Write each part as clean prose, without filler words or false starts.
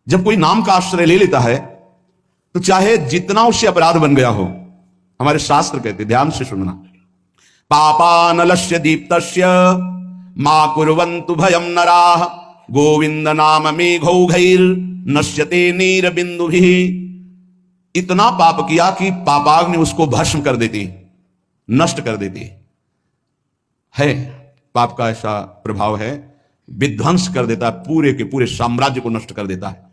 जब कोई नाम का आश्रय ले लेता है तो चाहे जितना उससे अपराध बन गया हो, हमारे शास्त्र कहते, ध्यान से सुनना, पापानलस्य दीप्तस्य मा कुर्वन्तु भयं नराः गोविंद नाम मेघौघैर नश्यते नीर बिंदुभिः। इतना पाप किया कि पापाग्नि उसको भस्म कर देती, नष्ट कर देती है। पाप का ऐसा प्रभाव है, विध्वंस कर देता है, पूरे के पूरे साम्राज्य को नष्ट कर देता है,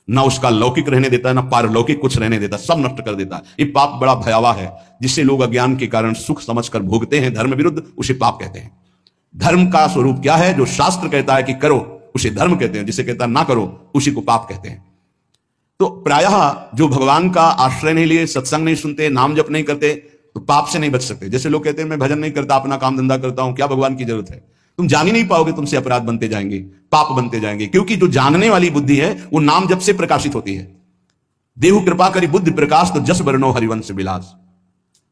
ना उसका लौकिक रहने देता है ना पारलौकिक कुछ रहने देता, सब नष्ट कर देता है। ये पाप बड़ा भयावह है, जिसे लोग अज्ञान के कारण सुख समझकर भोगते हैं धर्म विरुद्ध, उसे पाप कहते हैं। धर्म का स्वरूप क्या है? जो शास्त्र कहता है कि करो उसे धर्म कहते हैं, जिसे कहता है ना करो उसी को पाप कहते हैं। तो प्रायः जो भगवान का आश्रय नहीं लिए, सत्संग नहीं सुनते, नाम जप नहीं करते, तो पाप से नहीं बच सकते। जैसे लोग कहते हैं मैं भजन नहीं करता, अपना काम धंधा करता हूं, क्या भगवान की जरूरत है? तुम जान ही नहीं पाओगे, तुमसे अपराध बनते जाएंगे, पाप बनते जाएंगे, क्योंकि जो जानने वाली बुद्धि है वो नाम जप से प्रकाशित होती है। देहु कृपा करी बुद्धि प्रकाश तो जस वर्णो हरिवंश विलास।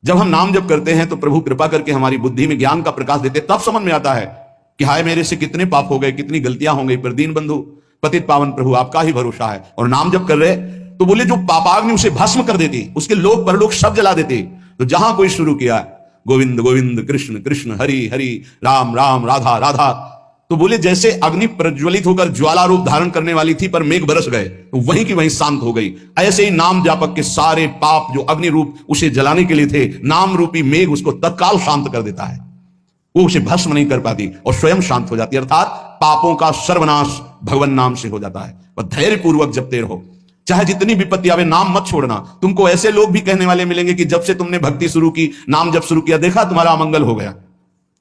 जब हम नाम जप करते हैं तो प्रभु कृपा करके हमारी बुद्धि में ज्ञान का प्रकाश देते, तब समझ में आता है कि हाय मेरे से कितने पाप हो गए, कितनी गलतियां हो गई, पर दीन बंधु पतित पावन प्रभु आपका ही भरोसा है। और नाम जप कर रहे तो बोले जो पापाग्नि उसे भस्म कर देती, उसके लोक परलोक सब जला देती। तो जहां कोई शुरू किया गोविंद गोविंद कृष्ण कृष्ण हरि हरि राम राम राधा राधा, तो बोले जैसे अग्नि प्रज्वलित होकर ज्वाला रूप धारण करने वाली थी पर मेघ बरस गए तो वहीं की वहीं शांत हो गई। ऐसे ही नाम जापक के सारे पाप जो अग्नि रूप उसे जलाने के लिए थे, नाम रूपी मेघ उसको तत्काल शांत कर देता है, वो उसे भस्म नहीं कर पाती और स्वयं शांत हो जाती है। अर्थात पापों का सर्वनाश भगवान नाम से हो जाता है। और धैर्य पूर्वक जपते रहो, चाहे जितनी विपत्ति आवे, नाम मत छोड़ना। तुमको ऐसे लोग भी कहने वाले मिलेंगे कि जब से तुमने भक्ति शुरू की, नाम जब शुरू किया, देखा तुम्हारा अमंगल हो गया।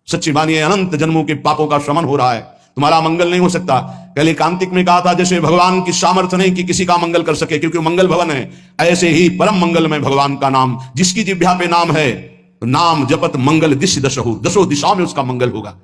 सच्ची मानिए, अनंत जन्मों के पापों का शमन हो रहा है, तुम्हारा मंगल नहीं हो सकता। पहले कांतिक में कहा था जैसे भगवान की सामर्थ्य नहीं कि किसी का मंगल कर सके, क्योंकि मंगल भवन है, ऐसे ही परम मंगल में भगवान का नाम, जिसकी जिह्वा पे नाम है, नाम जपत मंगल दिश दशहु, दसों दिशाओं में उसका मंगल होगा।